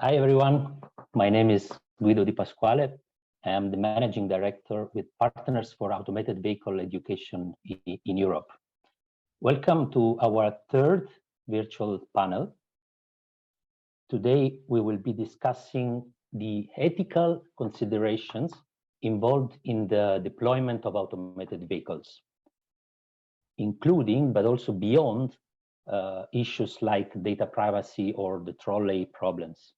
Hi, everyone. My name is Guido Di Pasquale. I am the Managing Director with Partners for Automated Vehicle Education in Europe. Welcome to our third virtual panel. Today, we will be discussing the ethical considerations involved in the deployment of automated vehicles, including, but also beyond, issues like data privacy or the trolley problems.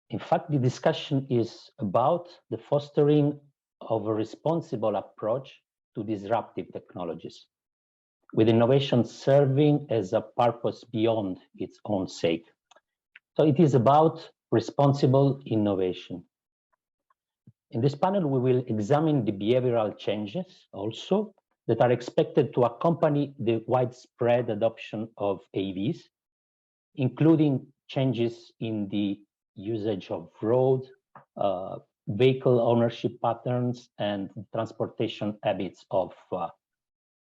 In fact, the discussion is about the fostering of a responsible approach to disruptive technologies, with innovation serving as a purpose beyond its own sake. So it is about responsible innovation. In this panel, we will examine the behavioral changes also that are expected to accompany the widespread adoption of AVs, including changes in the usage of road, vehicle ownership patterns, and transportation habits of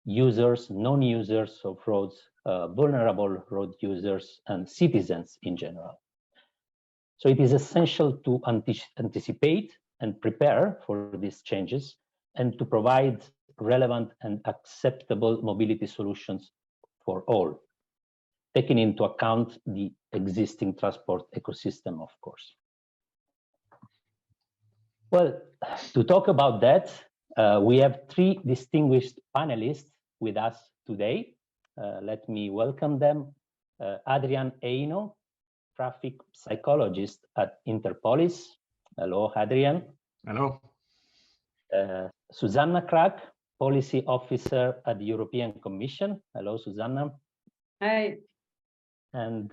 users, non-users of roads, vulnerable road users, and citizens in general. So it is essential to anticipate and prepare for these changes and to provide relevant and acceptable mobility solutions for all, taking into account the existing transport ecosystem, of course. Well, to talk about that, we have three distinguished panelists with us today. Let me welcome them. Adrian Eino, traffic psychologist at Interpolis. Hello, Adrian. Hello. Susanna Krag, policy officer at the European Commission. Hello, Susanna. Hi. And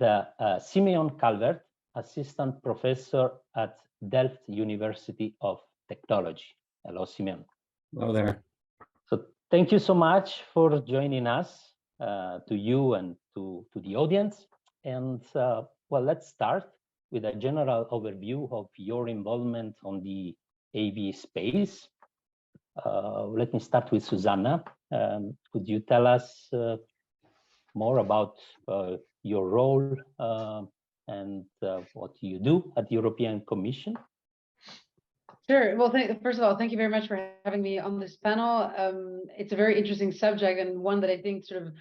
Simeon Calvert, assistant professor at Delft University of Technology. Hello, Simeon. Hello there. So thank you so much for joining us, to you and to the audience. And well, let's start with a general overview of your involvement on the AV space. Let me start with Susanna. Could you tell us more about your role and what you do at the European Commission? Sure. Well, first of all, thank you very much for having me on this panel. It's a very interesting subject and one that I think sort of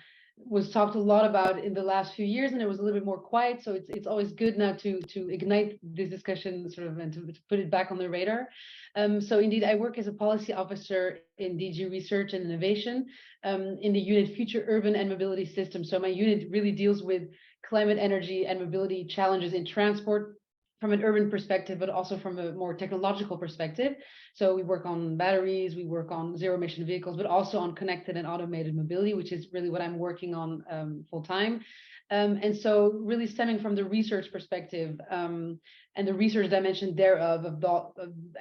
was talked a lot about in the last few years, and it was a little bit more quiet. So it's always good now to ignite this discussion sort of and to put it back on the radar. So indeed, I work as a policy officer in DG Research and Innovation in the unit Future Urban and Mobility Systems. So my unit really deals with climate, energy, and mobility challenges in transport from an urban perspective, but also from a more technological perspective. So we work on batteries, we work on zero emission vehicles, but also on connected and automated mobility, which is really what I'm working on full time. And so really stemming from the research perspective and the research dimension thereof of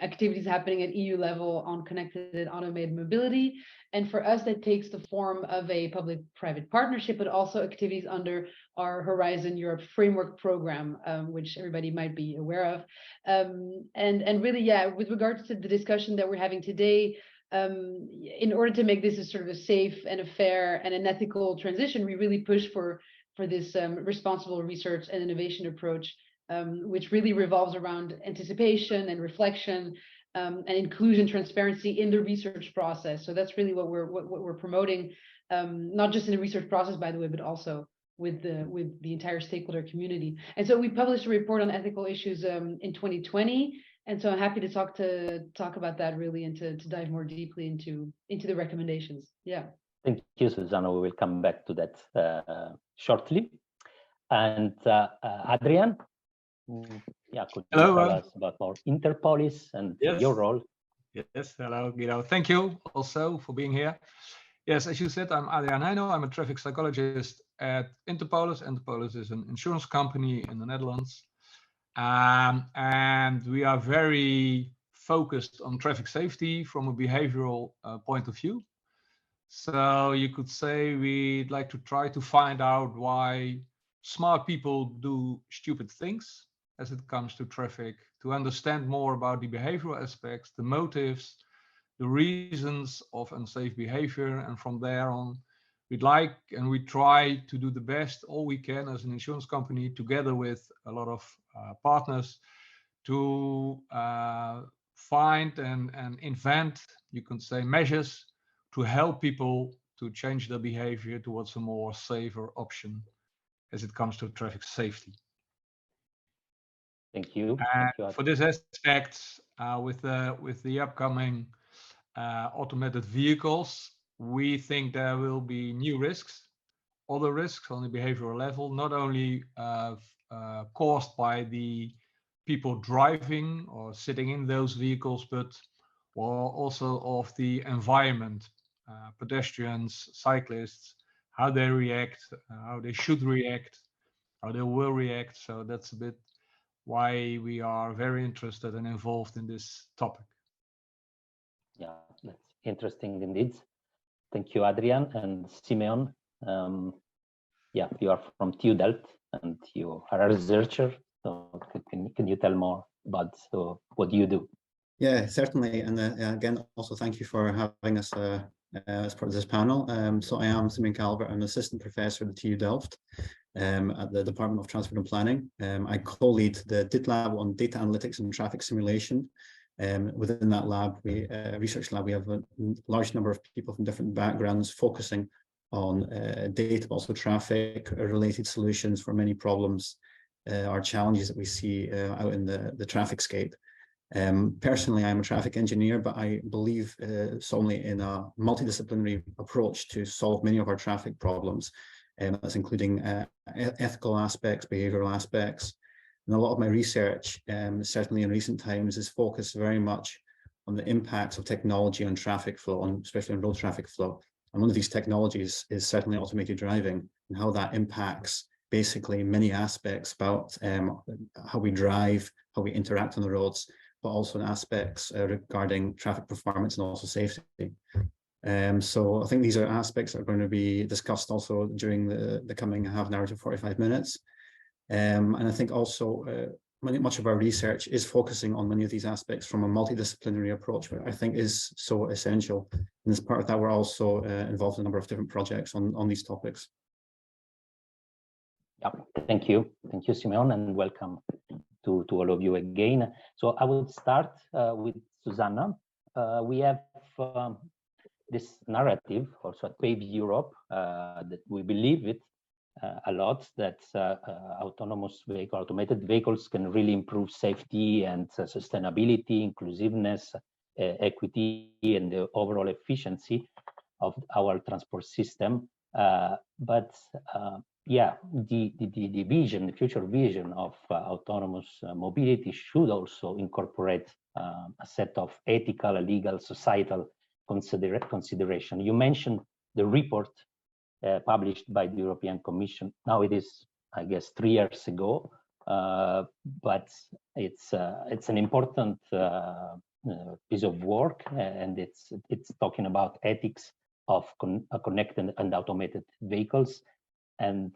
activities happening at EU level on connected and automated mobility. And for us, that takes the form of a public-private partnership, but also activities under our Horizon Europe framework program, which everybody might be aware of. And really, yeah, with regards to the discussion that we're having today, in order to make this a sort of a safe and a fair and an ethical transition, we really push for this responsible research and innovation approach, which really revolves around anticipation and reflection, and inclusion, transparency in the research process. So that's really what we're promoting, not just in the research process, by the way, but also with the entire stakeholder community. And so we published a report on ethical issues in 2020, and so I'm happy to talk about that really and to dive more deeply into the recommendations. Yeah. Thank you, Susanna. We will come back to that shortly. And Adrian. Yeah, could you tell us about more Interpolis and your role? Yes, hello, Guido. Thank you also for being here. Yes, as you said, I'm Adrian Heino. I'm a traffic psychologist at Interpolis. Interpolis is an insurance company in the Netherlands. And we are very focused on traffic safety from a behavioral point of view. So you could say we'd like to try to find out why smart people do stupid things as it comes to traffic, to understand more about the behavioral aspects, the motives, the reasons of unsafe behavior, and from there on, we'd like and we try to do the best all we can as an insurance company, together with a lot of partners, to find and invent, you can say, measures to help people to change their behavior towards a more safer option as it comes to traffic safety. Thank you. For this aspect, with the upcoming automated vehicles, we think there will be new risks, other risks on the behavioral level, not only caused by the people driving or sitting in those vehicles, but also of the environment, pedestrians, cyclists, how they react, how they should react, how they will react. So that's a bit why we are very interested and involved in this topic. Yeah, that's interesting indeed. Thank you, Adrian and Simeon. Yeah, you are from TU Delft and you are a researcher. So can you tell more about what you do? Yeah, certainly. And again, also thank you for having us as part of this panel. So I am Simeon Calvert. I'm an assistant professor at the TU Delft at the Department of Transport and Planning. I co-lead the DIT lab on data analytics and traffic simulation. Within that lab, research lab, we have a large number of people from different backgrounds focusing on data, but also traffic related solutions for many problems or challenges that we see out in the traffic scape. Personally, I'm a traffic engineer, but I believe solely in a multidisciplinary approach to solve many of our traffic problems. That's including ethical aspects, behavioral aspects. And a lot of my research, certainly in recent times, is focused very much on the impacts of technology on traffic flow, especially on road traffic flow. And one of these technologies is certainly automated driving, and how that impacts basically many aspects about how we drive, how we interact on the roads, but also in aspects regarding traffic performance and also safety. So I think these are aspects that are going to be discussed also during the coming half an hour to 45 minutes. And I think also much of our research is focusing on many of these aspects from a multidisciplinary approach, which I think is so essential. And as part of that, we're also involved in a number of different projects on these topics. Yeah, thank you. Thank you, Simeon, and welcome to all of you again. So I will start with Susanna. We have this narrative also at PAVE Europe that we believe it a lot, that automated vehicles can really improve safety and sustainability, inclusiveness, equity, and the overall efficiency of our transport system. But yeah, the vision, the future vision of autonomous mobility should also incorporate a set of ethical, legal, societal consideration. You mentioned the report published by the European Commission. Now it is, I guess, 3 years ago, but it's an important piece of work, and it's talking about ethics of connected and automated vehicles, and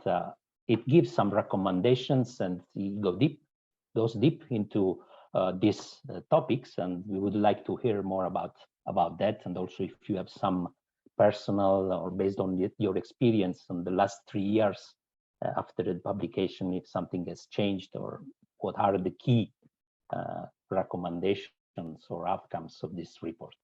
it gives some recommendations, and it goes deep into these topics, and we would like to hear more about that, and also if you have some personal or based on your experience in the last 3 years after the publication, if something has changed, or what are the key recommendations or outcomes of this report.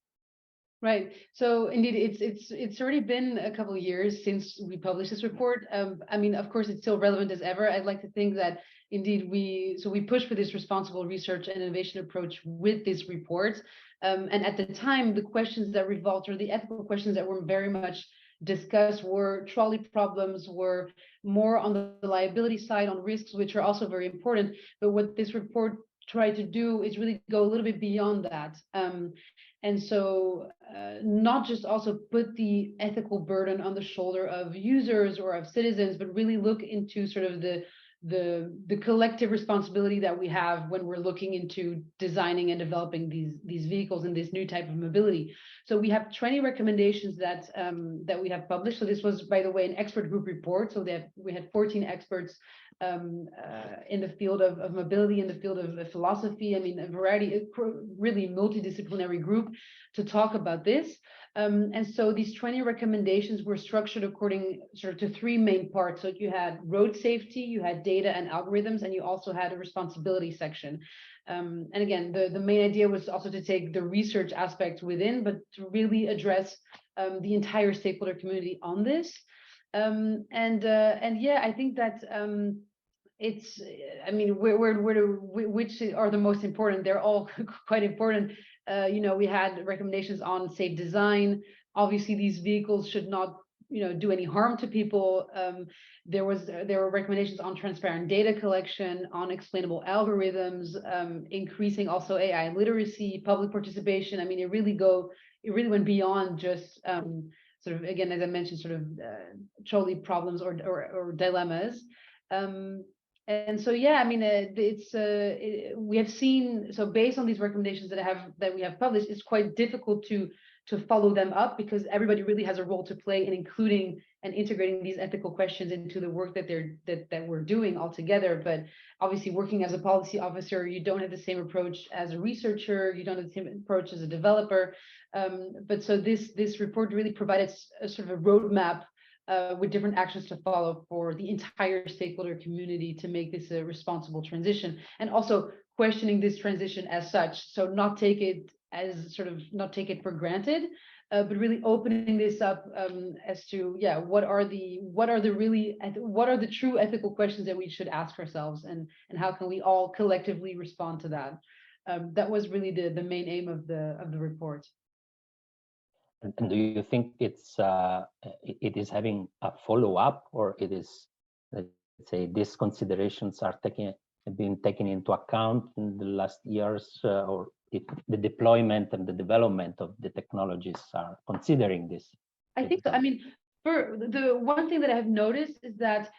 Right. So indeed, it's already been a couple of years since we published this report. I mean, of course, it's still relevant as ever. I'd like to think that indeed we push for this responsible research and innovation approach with this report. And at the time, the questions that revolved, or the ethical questions that were very much discussed, were trolley problems, were more on the liability side, on risks, which are also very important. But what this report tried to do is really go a little bit beyond that. And so not just also put the ethical burden on the shoulder of users or of citizens, but really look into sort of the collective responsibility that we have when we're looking into designing and developing these vehicles and this new type of mobility. So we have 20 recommendations that we have published. So this was, by the way, an expert group report. So we had 14 experts in the field of mobility, in the field of philosophy. I mean, a variety, really multidisciplinary group to talk about this. And so these 20 recommendations were structured according sort of to three main parts. So you had road safety, you had data and algorithms, and you also had a responsibility section. And again, the main idea was also to take the research aspect within, but to really address the entire stakeholder community on this. And yeah, I think that it's, I mean, which are the most important? They're all quite important. You know, we had recommendations on safe design. Obviously, these vehicles should not, you know, do any harm to people. There were recommendations on transparent data collection, on explainable algorithms, increasing also AI literacy, public participation. I mean, it really went beyond just sort of, again, as I mentioned, sort of trolley problems or dilemmas. And so, yeah, I mean, we have seen, so based on these recommendations that we have published, it's quite difficult to follow them up, because everybody really has a role to play in including and integrating these ethical questions into the work that we're doing all together. But obviously, working as a policy officer, you don't have the same approach as a researcher, you don't have the same approach as a developer. But so this report really provided a sort of a roadmap with different actions to follow for the entire stakeholder community to make this a responsible transition, and also questioning this transition as such. So not take it for granted, but really opening this up as to, yeah, what are the true ethical questions that we should ask ourselves, and how can we all collectively respond to that? That was really the main aim of the report. And do you think it is having a follow-up, or it is, let's say, these considerations are being taken into account in the last years, or the deployment and the development of the technologies are considering this? I think so. I mean, for the one thing that I have noticed is that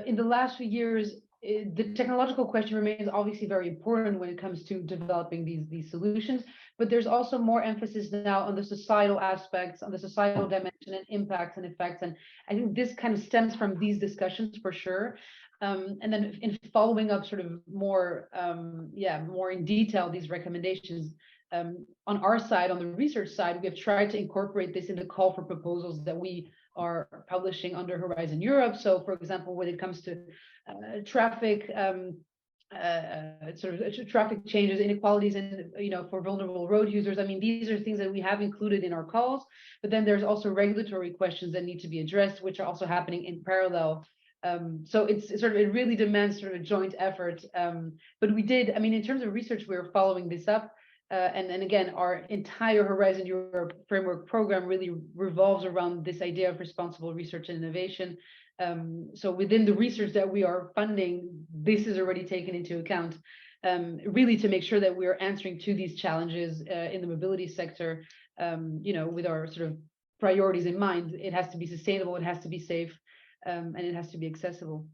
in the last few years, the technological question remains obviously very important when it comes to developing these solutions, but there's also more emphasis now on the societal aspects, on the societal dimension and impacts and effects. And I think this kind of stems from these discussions for sure. And then in following up sort of more in detail these recommendations, on our side, on the research side, we have tried to incorporate this in the call for proposals that we are publishing under Horizon Europe. So, for example, when it comes to traffic, sort of traffic changes, inequalities, and for vulnerable road users. I mean, these are things that we have included in our calls. But then there's also regulatory questions that need to be addressed, which are also happening in parallel. So it really demands sort of a joint effort. But we did, I mean, in terms of research, we're following this up. And again, our entire Horizon Europe framework program really revolves around this idea of responsible research and innovation. So within the research that we are funding, this is already taken into account, really to make sure that we are answering to these challenges in the mobility sector, with our sort of priorities in mind. It has to be sustainable, it has to be safe, and it has to be accessible.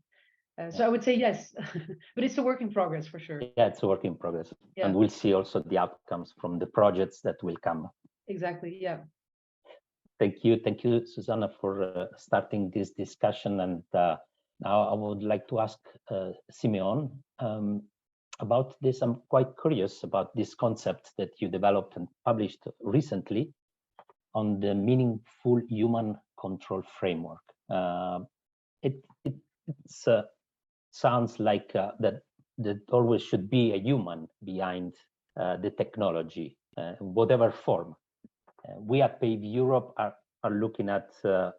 So I would say yes, but it's a work in progress for sure. Yeah, it's a work in progress. Yeah. And we'll see also the outcomes from the projects that will come. Exactly, yeah. Thank you, Susanna, for starting this discussion. And now I would like to ask Simeon about this. I'm quite curious about this concept that you developed and published recently on the meaningful human control framework. It sounds like that always should be a human behind the technology, whatever form. We at PAVE Europe are looking at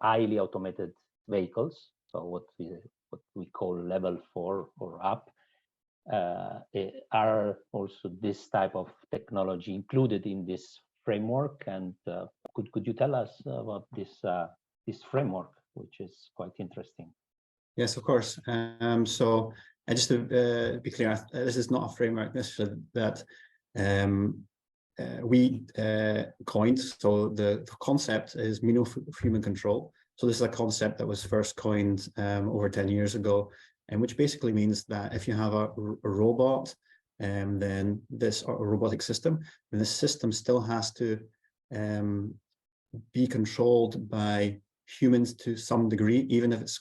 highly automated vehicles, so what we call level 4 or up. Are also this type of technology included in this framework? And could you tell us about this framework, which is quite interesting? Yes, of course. So just to be clear, this is not a framework that we coined. So the concept is meaningful human control. So this is a concept that was first coined over 10 years ago, and which basically means that if you have a robot, then this a robotic system, then this system still has to be controlled by humans to some degree, even if it's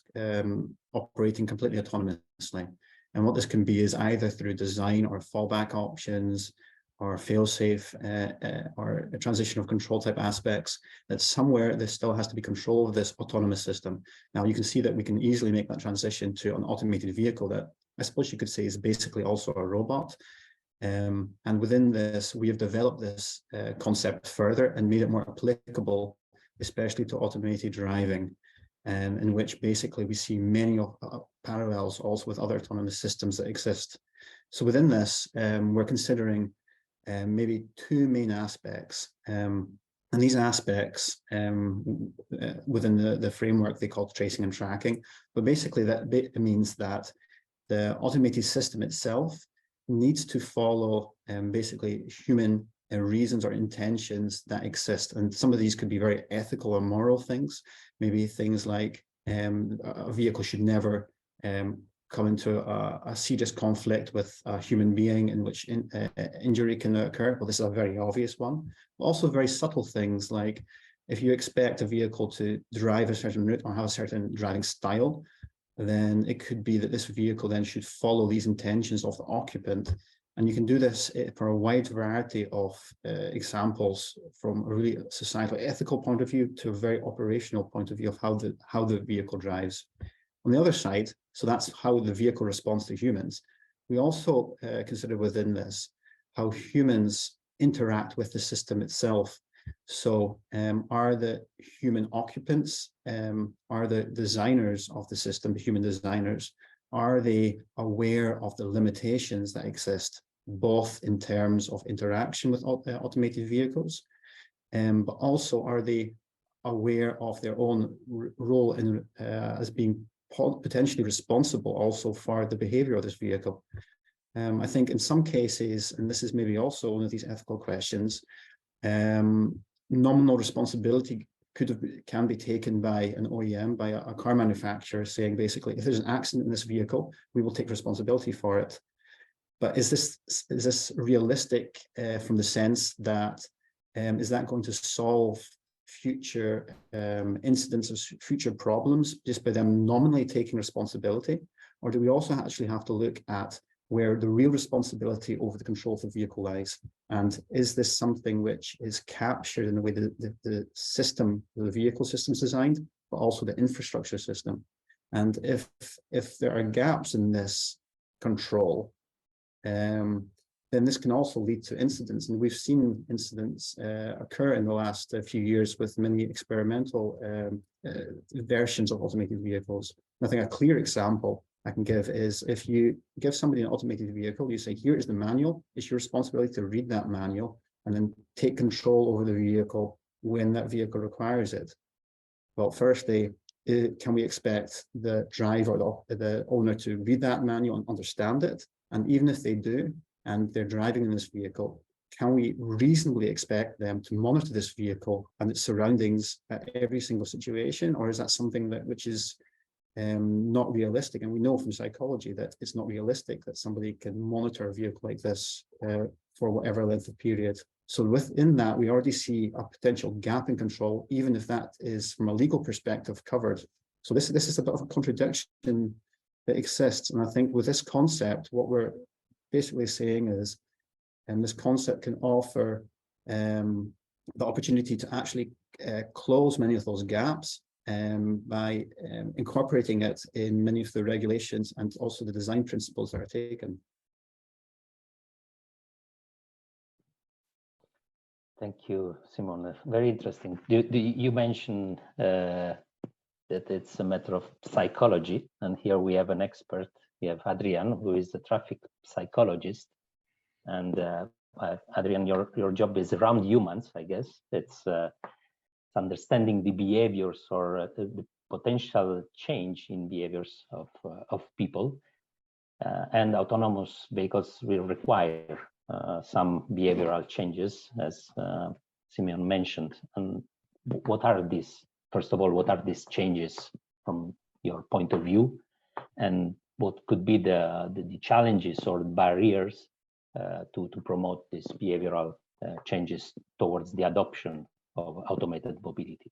operating completely autonomously. And what this can be is either through design or fallback options, or fail-safe or a transition of control type aspects, that somewhere there still has to be control of this autonomous system. Now you can see that we can easily make that transition to an automated vehicle that I suppose you could say is basically also a robot. And within this, we have developed this concept further and made it more applicable, especially to automated driving, in which basically we see many parallels also with other autonomous systems that exist. So within this, we're considering maybe two main aspects. And these aspects within the framework they call tracing and tracking. But basically that means that the automated system itself needs to follow basically human reasons or intentions that exist. And some of these could be very ethical or moral things. Maybe things like a vehicle should never come into a serious conflict with a human being in which injury can occur. Well, this is a very obvious one. Also very subtle things like if you expect a vehicle to drive a certain route or have a certain driving style, then it could be that this vehicle then should follow these intentions of the occupant. And you can do this for a wide variety of examples, from a really societal ethical point of view to a very operational point of view of how the vehicle drives. On the other side, so that's how the vehicle responds to humans. We also consider within this how humans interact with the system itself. So are the human occupants, are the designers of the system, the human designers, are they aware of the limitations that exist, both in terms of interaction with automated vehicles, but also are they aware of their own role in as being potentially responsible also for the behavior of this vehicle. I think in some cases, and this is maybe also one of these ethical questions, nominal responsibility can be taken by an OEM, by a car manufacturer, saying basically, if there's an accident in this vehicle, we will take responsibility for it. But is this realistic from the sense that is that going to solve future incidents of future problems just by them nominally taking responsibility? Or do we also actually have to look at where the real responsibility over the control of the vehicle lies? And is this something which is captured in the way that the system, the vehicle system is designed, but also the infrastructure system? And if there are gaps in this control, then this can also lead to incidents. And we've seen incidents occur in the last few years with many experimental versions of automated vehicles. I think a clear example I can give is if you give somebody an automated vehicle, you say, here is the manual, it's your responsibility to read that manual and then take control over the vehicle when that vehicle requires it. Well, firstly, can we expect the driver or the owner to read that manual and understand it? And even if they do, and they're driving in this vehicle, can we reasonably expect them to monitor this vehicle and its surroundings at every single situation? Or is that something which is not realistic? And we know from psychology that it's not realistic that somebody can monitor a vehicle like this for whatever length of period. So within that, we already see a potential gap in control, even if that is from a legal perspective covered. So this is a bit of a contradiction that exists. And I think with this concept, what we're basically saying is, this concept can offer the opportunity to actually close many of those gaps by incorporating it in many of the regulations and also the design principles that are taken. Thank you, Simon. Very interesting. You mentioned that it's a matter of psychology, and here we have an expert. We have Adrian, who is a traffic psychologist. And Adrian, your job is around humans, I guess. It's understanding the behaviors or the potential change in behaviors of people. And autonomous vehicles will require some behavioral changes, as Simeon mentioned. And what are these? First of all, what are these changes from your point of view? And what could be the challenges or barriers to promote these behavioral changes towards the adoption of automated mobility?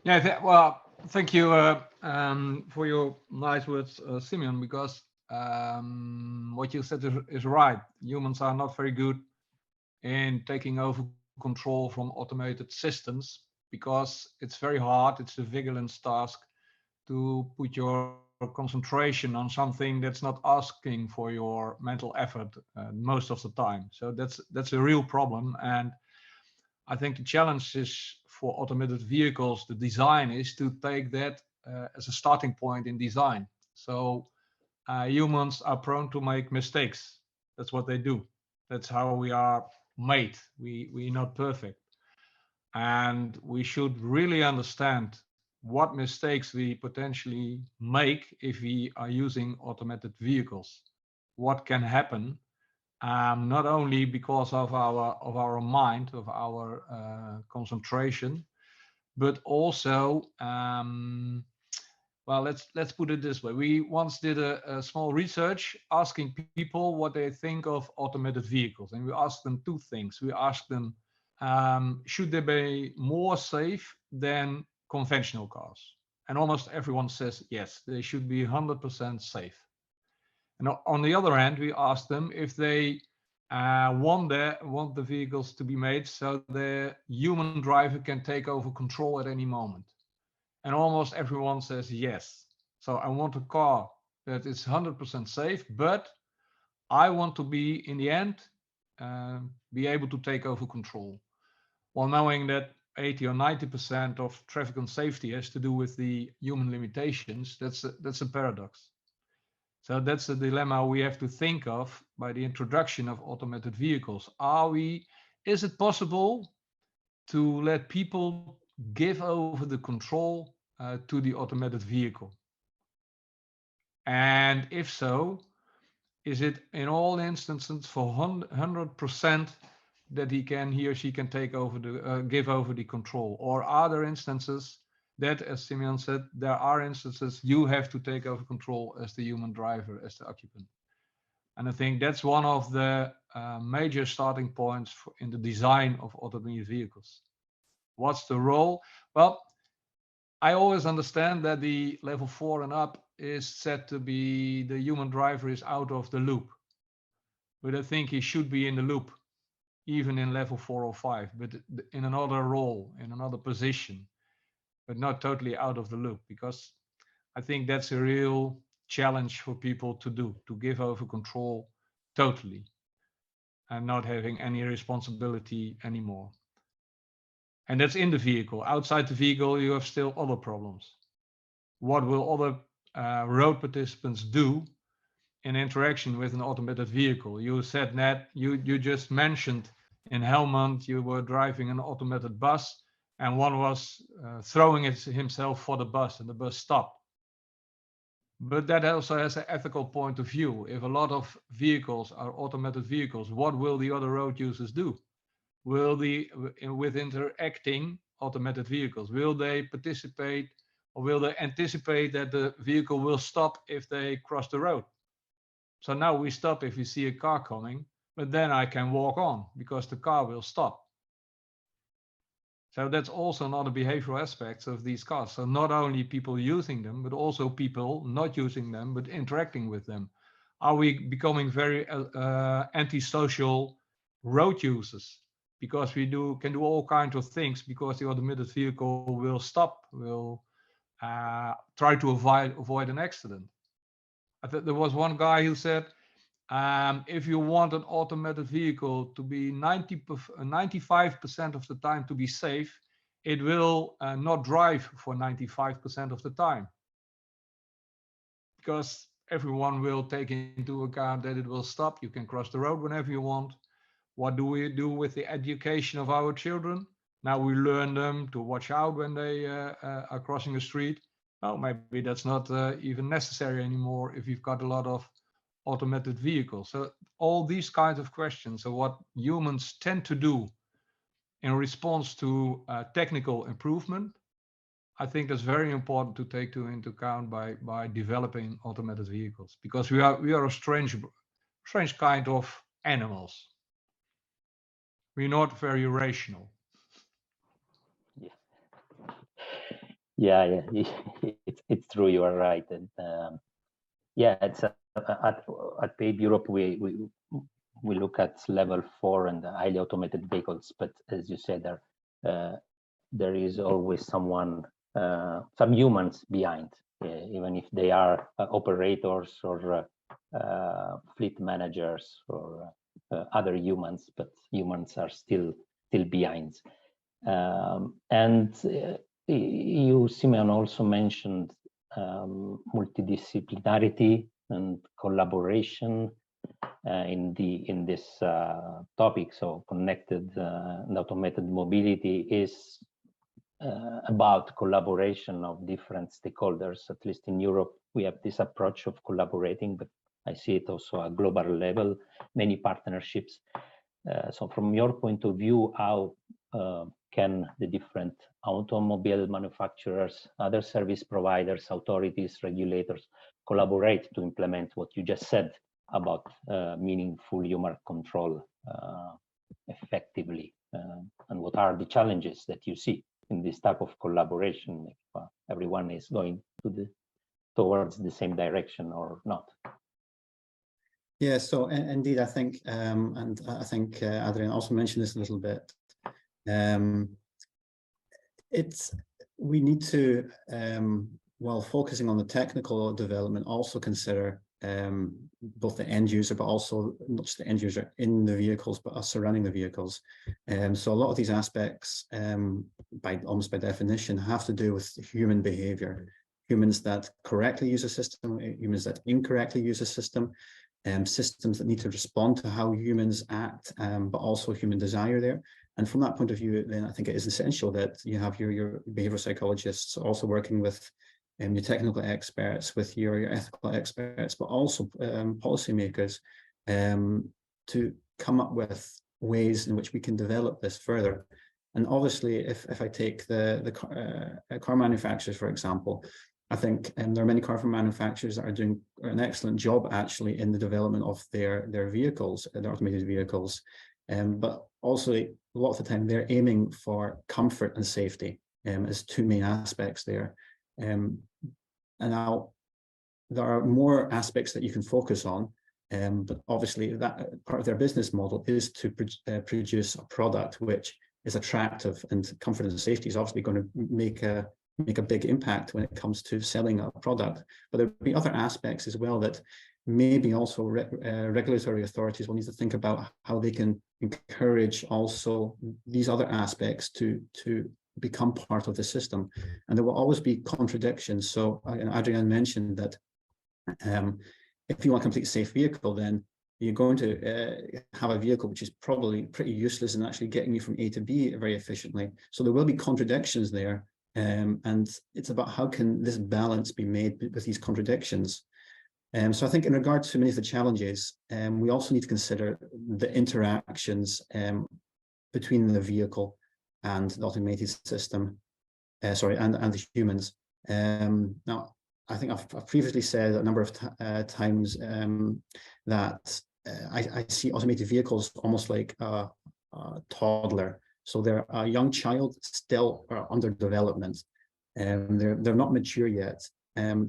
Yeah, well, thank you for your nice words, Simeon, because what you said is right. Humans are not very good in taking over control from automated systems because it's very hard. It's a vigilance task to put your concentration on something that's not asking for your mental effort most of the time. So that's a real problem. And I think the challenge is for automated vehicles, the design is to take that as a starting point in design. So humans are prone to make mistakes. That's what they do. That's how we are made. We're not perfect. And we should really understand what mistakes we potentially make if we are using automated vehicles. What can happen, not only because of our mind, of our concentration, but also, well, let's put it this way. We once did a small research asking people what they think of automated vehicles, and we asked them two things. We asked them, should they be more safe than conventional cars? And almost everyone says yes, they should be 100% safe. And on the other hand, we asked them if they want the vehicles to be made so the human driver can take over control at any moment. And almost everyone says yes. So I want a car that is 100% safe, but I want to be, in the end, be able to take over control. While knowing that 80 or 90% of traffic and safety has to do with the human limitations, that's a paradox. So that's a dilemma we have to think of by the introduction of automated vehicles. Is it possible to let people give over the control to the automated vehicle? And if so, is it in all instances for 100% that he or she can take over give over the control? Or are there instances that, as Simeon said, there are instances you have to take over control as the human driver, as the occupant? And I think that's one of the major starting points in the design of automated vehicles. What's the role? Well, I always understand that the level 4 and up is said to be the human driver is out of the loop. But I think he should be in the loop, even in level 4 or 5, but in another role, in another position, but not totally out of the loop, because I think that's a real challenge for people to do, to give over control totally and not having any responsibility anymore. And that's in the vehicle. Outside the vehicle, you have still other problems. What will other road participants do in interaction with an automated vehicle? You said, Ned, you just mentioned in Helmond, you were driving an automated bus and one was throwing himself for the bus and the bus stopped. But that also has an ethical point of view. If a lot of vehicles are automated vehicles, what will the other road users do? With interacting automated vehicles, will they participate or will they anticipate that the vehicle will stop if they cross the road? So now we stop if we see a car coming, but then I can walk on because the car will stop. So that's also another behavioral aspects of these cars. So not only people using them, but also people not using them, but interacting with them. Are we becoming very antisocial road users? Because we can do all kinds of things because the automated vehicle will stop, will try to avoid an accident. I think there was one guy who said, if you want an automated vehicle to be 95% of the time to be safe, it will not drive for 95% of the time. Because everyone will take into account that it will stop. You can cross the road whenever you want. What do we do with the education of our children? Now we learn them to watch out when they are crossing a street. Well, maybe that's not even necessary anymore if you've got a lot of automated vehicles. So all these kinds of questions are what humans tend to do in response to technical improvement. I think that's very important to take into account by developing automated vehicles, because we are a strange kind of animals. We're not very rational. Yeah, it's true. You are right. And Yeah, it's at PAVE Europe, we look at level 4 and the highly automated vehicles, but as you said, there is always someone, some humans behind, even if they are operators or fleet managers or other humans, but humans are still behind. And you, Simon, also mentioned multidisciplinarity and collaboration in this topic. So connected and automated mobility is about collaboration of different stakeholders. At least in Europe, we have this approach of collaborating, but I see it also at global level, many partnerships. So from your point of view, how can the different automobile manufacturers, other service providers, authorities, regulators collaborate to implement what you just said about meaningful human control effectively? And what are the challenges that you see in this type of collaboration if everyone is going towards the same direction or not? Yeah, so indeed, I think, and I think Adrian also mentioned this a little bit. We need to, while focusing on the technical development, also consider both the end user, but also not just the end user in the vehicles, but us surrounding the vehicles. So a lot of these aspects, almost by definition, have to do with human behavior. Humans that correctly use a system, humans that incorrectly use a system, systems that need to respond to how humans act, but also human desire there. And from that point of view, then I think it is essential that you have your behavioral psychologists also working with your technical experts, with your ethical experts, but also policymakers to come up with ways in which we can develop this further. And obviously, if I take the car manufacturers, for example, I think there are many car manufacturers that are doing an excellent job actually in the development of their vehicles, their automated vehicles. But also a lot of the time they're aiming for comfort and safety as two main aspects there. And now there are more aspects that you can focus on, but obviously that part of their business model is to produce a product which is attractive, and comfort and safety is obviously going to make a big impact when it comes to selling a product. But there'll be other aspects as well that maybe also regulatory authorities will need to think about how they can encourage also these other aspects to become part of the system. And there will always be contradictions. So Adrian mentioned that if you want a complete safe vehicle, then you're going to have a vehicle which is probably pretty useless in actually getting you from A to B very efficiently. So there will be contradictions there. And it's about how can this balance be made with these contradictions. So I think in regard to many of the challenges, we also need to consider the interactions between the vehicle and the automated system, and the humans. Now, I think I've previously said a number of times that I see automated vehicles almost like a toddler. So they're a young child still under development, and they're not mature yet.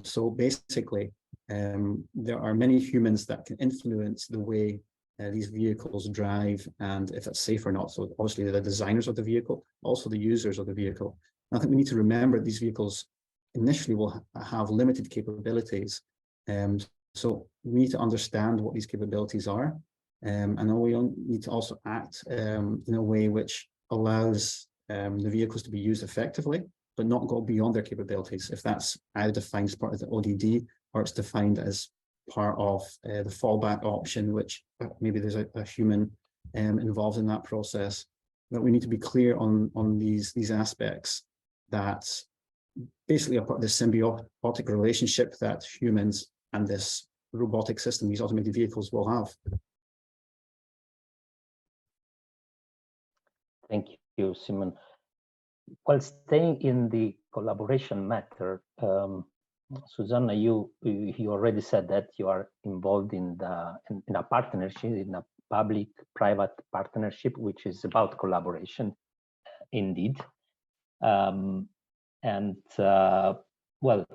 So basically, there are many humans that can influence the way these vehicles drive and if it's safe or not. So obviously the designers of the vehicle, also the users of the vehicle. And I think we need to remember these vehicles initially will have limited capabilities. So we need to understand what these capabilities are. And then we need to also act in a way which allows the vehicles to be used effectively, but not go beyond their capabilities. If that's either defined as part of the ODD or it's defined as part of the fallback option, which maybe there's a human involved in that process. But we need to be clear on these aspects that basically are part of the symbiotic relationship that humans and this robotic system, these automated vehicles, will have. Thank you, Simon. While staying in the collaboration matter, Susanna, you already said that you are involved in a partnership, in a public-private partnership, which is about collaboration, indeed. Well,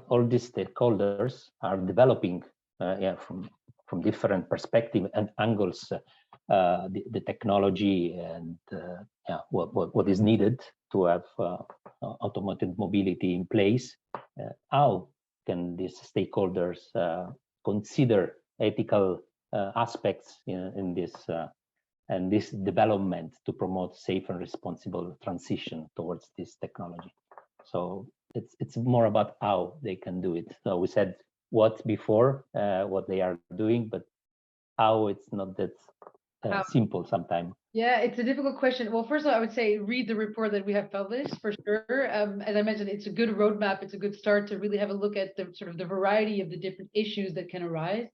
all these stakeholders are developing from different perspectives and angles, the technology and what is needed to have automated mobility in place. How can these stakeholders consider ethical aspects in this and this development to promote safe and responsible transition towards this technology? So it's more about how they can do it. So we said what before, what they are doing, but how it's not that simple sometimes. Yeah, it's a difficult question. Well, first of all, I would say read the report that we have published for sure. As I mentioned, it's a good roadmap. It's a good start to really have a look at the sort of the variety of the different issues that can arise.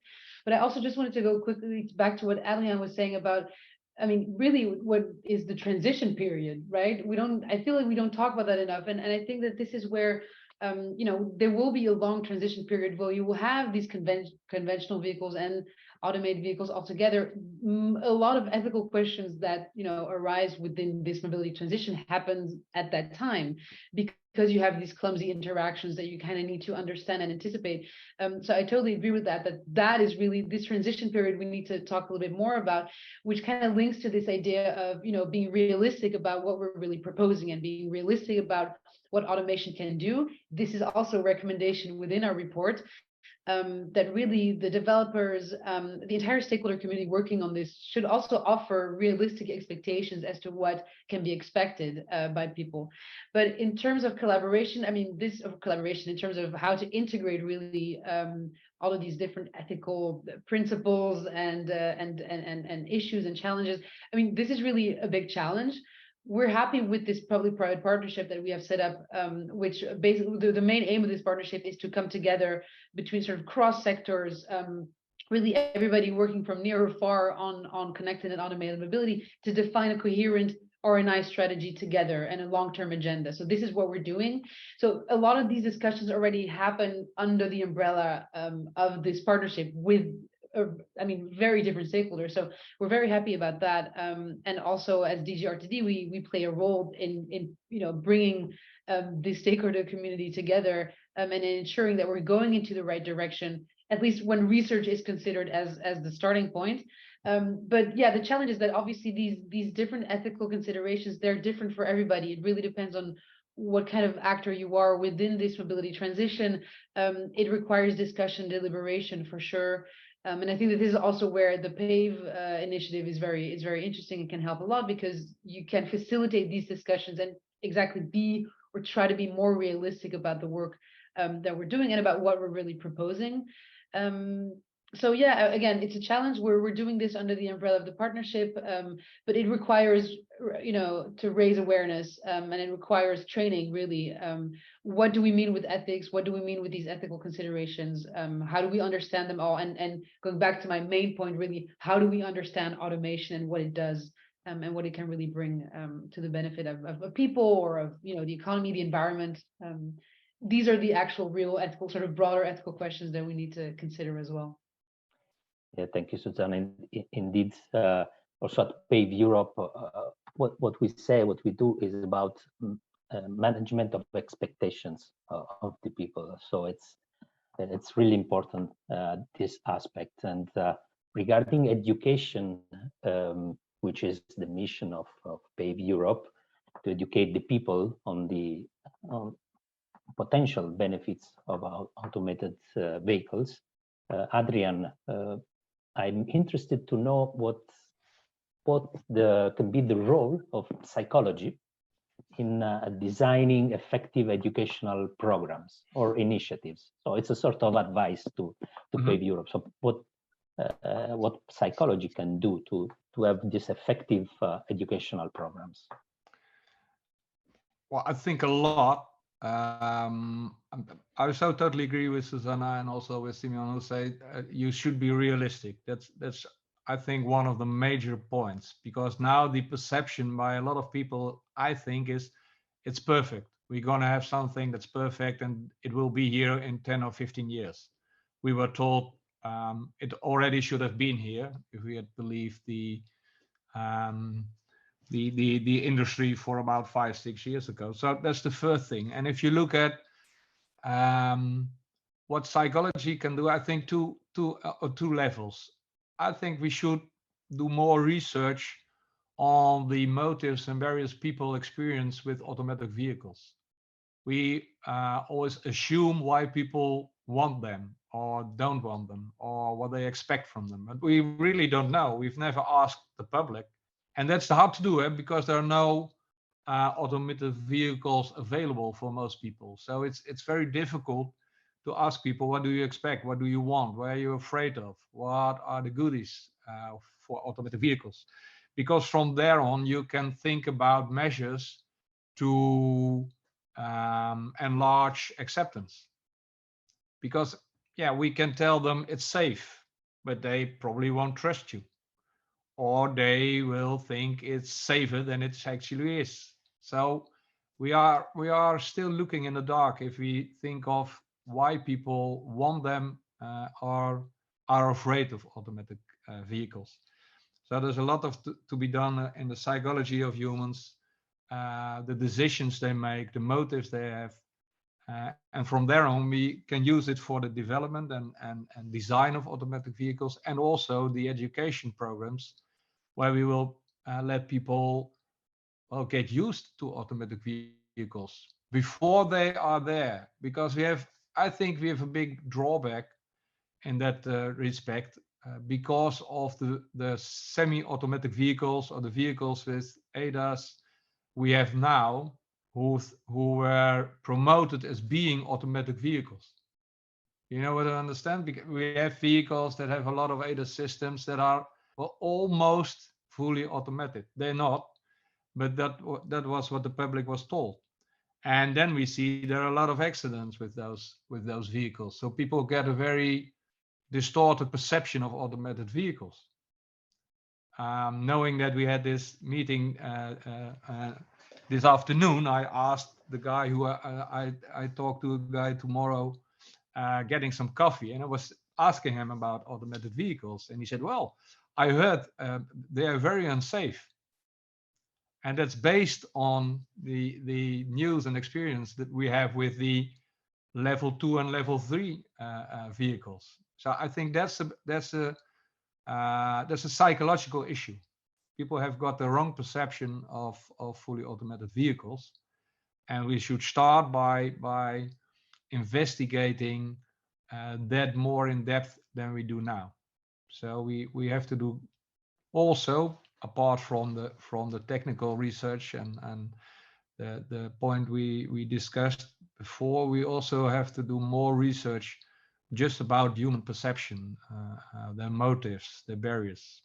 But I also just wanted to go quickly back to what Adrian was saying about, I mean, really what is the transition period, right? I feel like we don't talk about that enough. And I think that this is where, there will be a long transition period where you will have these conventional vehicles and automated vehicles altogether. A lot of ethical questions that arise within this mobility transition happens at that time, because you have these clumsy interactions that you kind of need to understand and anticipate. So I totally agree with that is really this transition period we need to talk a little bit more about, which kind of links to this idea of being realistic about what we're really proposing and being realistic about what automation can do. This is also a recommendation within our report, that really the developers, the entire stakeholder community working on this should also offer realistic expectations as to what can be expected by people. But in terms of collaboration, I mean, in terms of how to integrate really all of these different ethical principles and issues and challenges, I mean, this is really a big challenge. We're happy with this public-private partnership that we have set up, which basically the main aim of this partnership is to come together between sort of cross sectors, really everybody working from near or far on connected and automated mobility, to define a coherent R&I strategy together and a long-term agenda. So this is what we're doing. So a lot of these discussions already happen under the umbrella of this partnership with very different stakeholders. So we're very happy about that. And also as DG RTD, we play a role in bringing the stakeholder community together and in ensuring that we're going into the right direction, at least when research is considered as the starting point. But yeah, the challenge is that obviously these different ethical considerations, they're different for everybody. It really depends on what kind of actor you are within this mobility transition. It requires discussion, deliberation for sure. And I think that this is also where the PAVE initiative is very interesting and can help a lot, because you can facilitate these discussions and exactly try to be more realistic about the work that we're doing and about what we're really proposing. So yeah, again, it's a challenge where we're doing this under the umbrella of the partnership, but it requires, to raise awareness, and it requires training, really. What do we mean with ethics? What do we mean with these ethical considerations? How do we understand them all? And going back to my main point, really, how do we understand automation and what it does, and what it can really bring to the benefit of people or of the economy, the environment? These are the actual real ethical, sort of broader ethical questions that we need to consider as well. Yeah, thank you, Susanne. Indeed, also at PAVE Europe, what we do is about management of expectations of the people. So it's really important, this aspect. And regarding education, which is the mission of PAVE Europe, to educate the people on the potential benefits of automated vehicles. Adrian, I'm interested to know what can be the role of psychology in designing effective educational programs or initiatives. So it's a sort of advice to PAVE Europe. So what psychology can do to have these effective educational programs? Well, I think a lot. I so totally agree with Susanna and also with Simeon, who say you should be realistic. That's I think one of the major points, because now the perception by a lot of people, I think, is it's perfect. We're gonna have something that's perfect and it will be here in 10 or 15 years. We were told it already should have been here if we had believed the industry for about 5-6 years ago. So that's the first thing. And if you look at what psychology can do, I think two levels. I think we should do more research on the motives and various people experience with automatic vehicles. We always assume why people want them or don't want them or what they expect from them. But we really don't know. We've never asked the public. And that's hard to do because there are no automated vehicles available for most people. So it's very difficult to ask people, what do you expect? What do you want? What are you afraid of? What are the goodies for automated vehicles? Because from there on, you can think about measures to enlarge acceptance. Because, yeah, we can tell them it's safe, but they probably won't trust you. Or they will think it's safer than it actually is. So we are still looking in the dark if we think of why people want them or are afraid of automatic vehicles. So there's a lot to be done in the psychology of humans, the decisions they make, the motives they have. And from there on, we can use it for the development and design of automatic vehicles, and also the education programs where we will let people get used to automatic vehicles before they are there. Because I think we have a big drawback in that respect because of the semi-automatic vehicles or the vehicles with ADAS we have now, who were promoted as being automatic vehicles. You know what I understand? Because we have vehicles that have a lot of ADAS systems that are almost fully automatic. They're not, but that was what the public was told. And then we see there are a lot of accidents with those vehicles. So people get a very distorted perception of automated vehicles. Knowing that we had this meeting this afternoon, I asked the guy who I talked to a guy tomorrow, getting some coffee, and I was asking him about automated vehicles, and he said, "Well, I heard they are very unsafe," and that's based on the news and experience that we have with the level 2 and level 3 vehicles. So I think that's a psychological issue. People have got the wrong perception of fully automated vehicles, and we should start by investigating that more in depth than we do now. So we have to do also, apart from the technical research and the point we discussed before, we also have to do more research just about human perception, their motives, their barriers,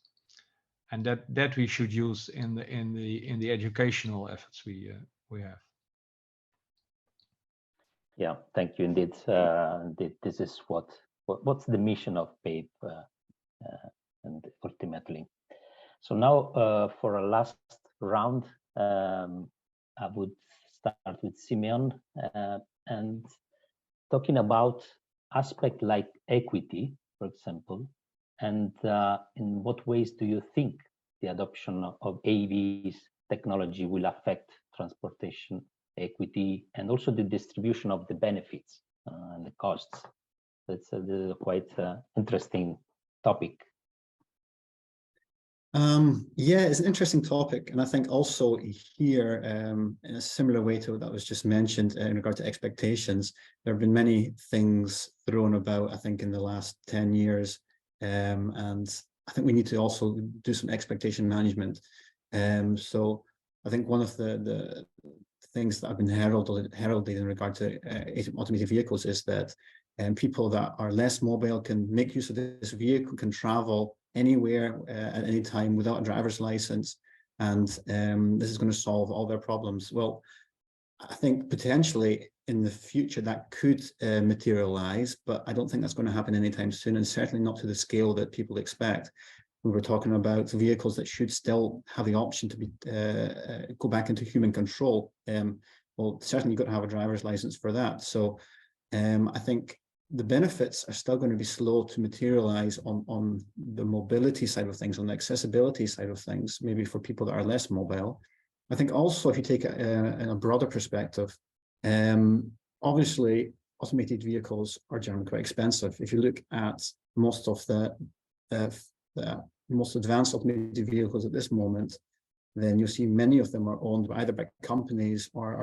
and that we should use in the educational efforts we have. Yeah, thank you. Indeed, this is what's the mission of PAVE, and ultimately. So now for a last round, I would start with Simeon and talking about aspects like equity, for example, and in what ways do you think the adoption of AVs technology will affect transportation equity and also the distribution of the benefits and the costs? That's a quite interesting topic. Yeah, it's an interesting topic, and I think also here, in a similar way to what was just mentioned in regard to expectations, there have been many things thrown about, I think, in the last 10 years, and I think we need to also do some expectation management. So I think one of the things that have been heralded in regard to automated vehicles is that people that are less mobile can make use of this vehicle, can travel anywhere at any time without a driver's license, and this is going to solve all their problems. Well, I think potentially in the future that could materialize, but I don't think that's going to happen anytime soon, and certainly not to the scale that people expect. We were talking about vehicles that should still have the option to be go back into human control. Well, certainly you've got to have a driver's license for that. So I think the benefits are still going to be slow to materialize on the mobility side of things, on the accessibility side of things, maybe for people that are less mobile. I think also if you take a broader perspective, obviously automated vehicles are generally quite expensive. If you look at most of the most advanced automated vehicles at this moment, then you'll see many of them are owned either by companies or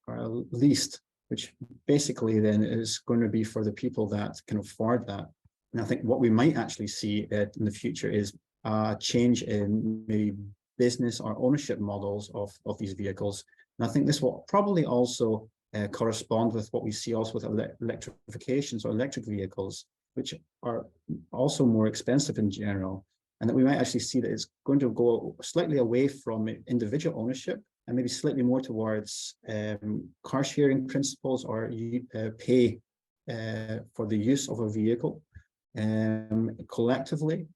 are leased, which basically then is going to be for the people that can afford that. And I think what we might actually see in the future is a change in maybe business or ownership models of these vehicles. And I think this will probably also correspond with what we see also with electrifications or electric vehicles, which are also more expensive in general. And that we might actually see that it's going to go slightly away from individual ownership and maybe slightly more towards car sharing principles, or pay for the use of a vehicle collectively,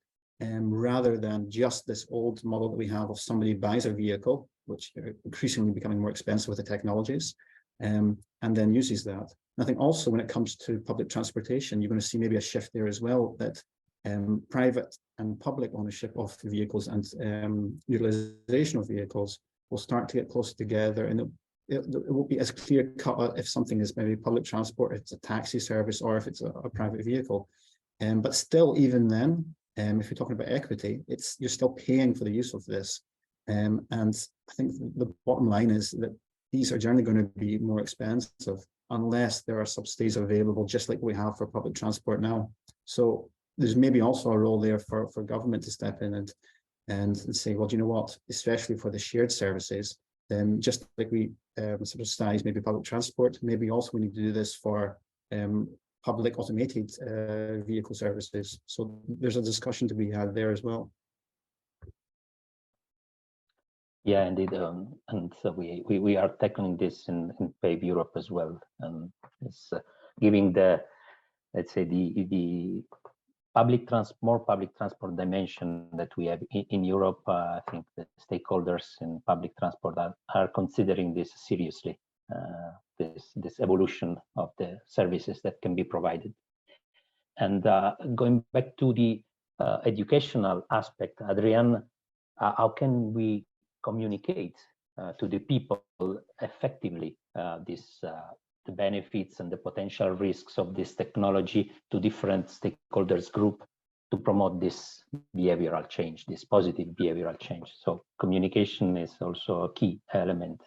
rather than just this old model that we have of somebody buys a vehicle, which are increasingly becoming more expensive with the technologies, and then uses that. And I think also when it comes to public transportation, you're going to see maybe a shift there as well, that private and public ownership of vehicles and utilization of vehicles will start to get closer together, and it won't be as clear cut if something is maybe public transport, if it's a taxi service, or if it's a private vehicle. But still, even then, if you're talking about equity, you're still paying for the use of this. And I think the bottom line is that these are generally going to be more expensive unless there are subsidies available, just like we have for public transport now. So there's maybe also a role there for government to step in and say, well, do you know what, especially for the shared services, then just like we subsidize maybe public transport, maybe also we need to do this for public automated vehicle services. So there's a discussion to be had there as well. Yeah, indeed, and so we are tackling this in PAVE Europe as well, and it's giving the, let's say, the more public transport dimension that we have in Europe. I think the stakeholders in public transport are considering this seriously, this evolution of the services that can be provided. And going back to the educational aspect, Adrian, how can we communicate to the people effectively the benefits and the potential risks of this technology to different stakeholders group to promote this behavioral change, this positive behavioral change? So communication is also a key element.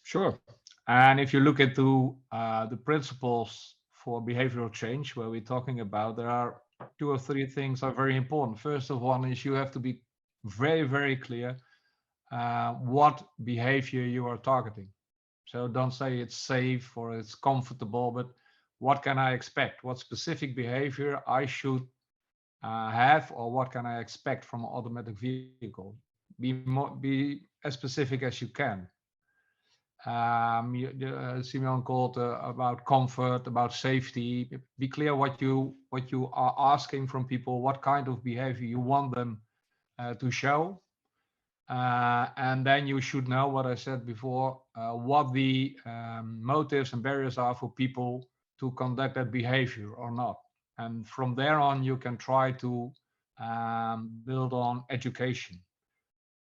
Sure. And if you look into the principles for behavioral change, where we're talking about, there are 2 or 3 things are very important. First of all is you have to be very, very clear what behavior you are targeting. So don't say it's safe or it's comfortable, but what can I expect? What specific behavior I should have, or what can I expect from an automatic vehicle? Be as specific as you can. Simeon called about comfort, about safety. Be clear what you are asking from people, what kind of behavior you want them to show. And then you should know what I said before, what the motives and barriers are for people to conduct that behavior or not. And from there on, you can try to build on education.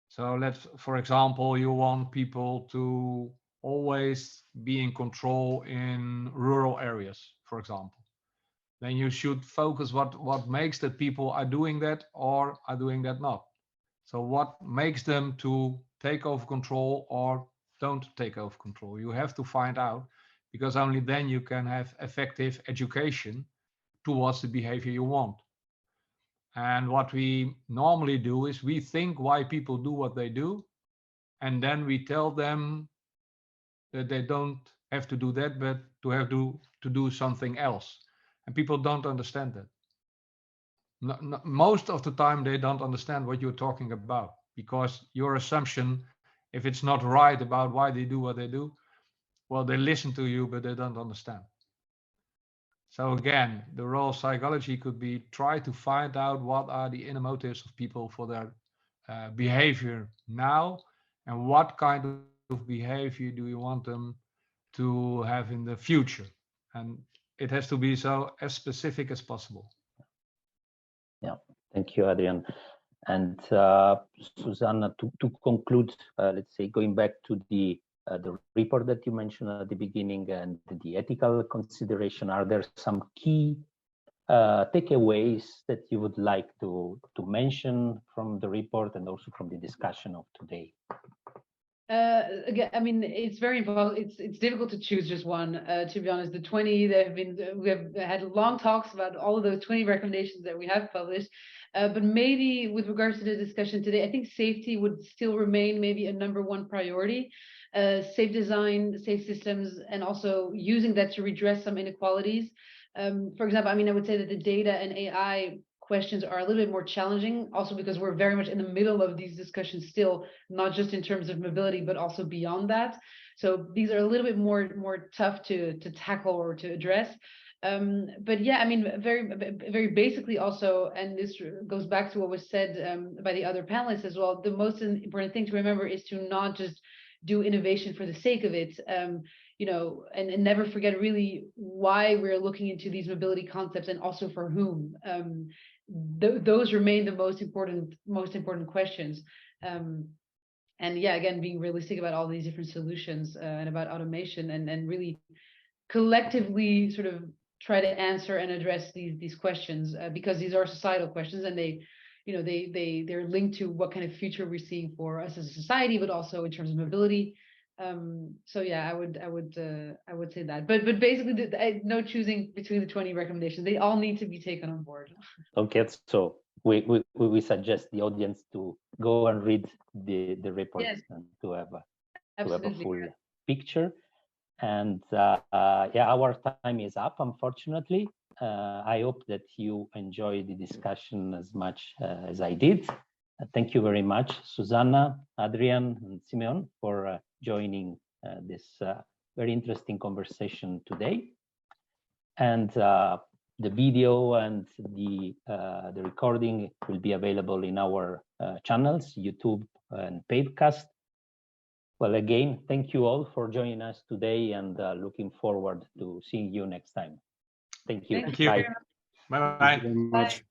So for example, you want people to always be in control in rural areas, for example. Then you should focus what makes that people are doing that or are doing that not. So what makes them to take over control or don't take over control? You have to find out, because only then you can have effective education towards the behavior you want. And what we normally do is we think why people do what they do, and then we tell them that they don't have to do that, but to do something else. And people don't understand that. Most of the time they don't understand what you're talking about, because your assumption, if it's not right about why they do what they do, well, they listen to you, but they don't understand. So again, the role of psychology could be try to find out what are the inner motives of people for their behavior now, and what kind of behavior do you want them to have in the future. And it has to be so as specific as possible. Yeah, thank you, Adrian. And Susanna, to conclude, let's say, going back to the the report that you mentioned at the beginning and the ethical consideration. Are there some key takeaways that you would like to mention from the report and also from the discussion of today? Again, I mean, it's very important. It's difficult to choose just one. To be honest, the 20 that have been, we have had long talks about all of those 20 recommendations that we have published. But maybe with regards to the discussion today, I think safety would still remain maybe a #1 priority. Safe design, safe systems, and also using that to redress some inequalities. For example, I mean, I would say that the data and AI questions are a little bit more challenging, also because we're very much in the middle of these discussions still, not just in terms of mobility, but also beyond that. So these are a little bit more tough to tackle or to address. But yeah, I mean, very basically also, and this goes back to what was said by the other panelists as well, the most important thing to remember is to not just do innovation for the sake of it, you know, and never forget really why we're looking into these mobility concepts and also for whom. Those remain the most important questions. And yeah, again, being realistic about all these different solutions and about automation, and really collectively sort of try to answer and address these questions, because these are societal questions, and they, you know, they're linked to what kind of future we're seeing for us as a society, but also in terms of mobility. So yeah, I would say that. But basically, no choosing between the 20 recommendations. They all need to be taken on board. Okay, so we suggest the audience to go and read the report, yes, and to have a full picture. And yeah, our time is up, unfortunately. I hope that you enjoyed the discussion as much as I did. Thank you very much, Susanna, Adrian, and Simeon, for joining this very interesting conversation today. And the video and the recording will be available in our channels, YouTube and Pavecast. Well, again, thank you all for joining us today, and looking forward to seeing you next time. Thank you. Thank you. Bye-bye. Thank you very much.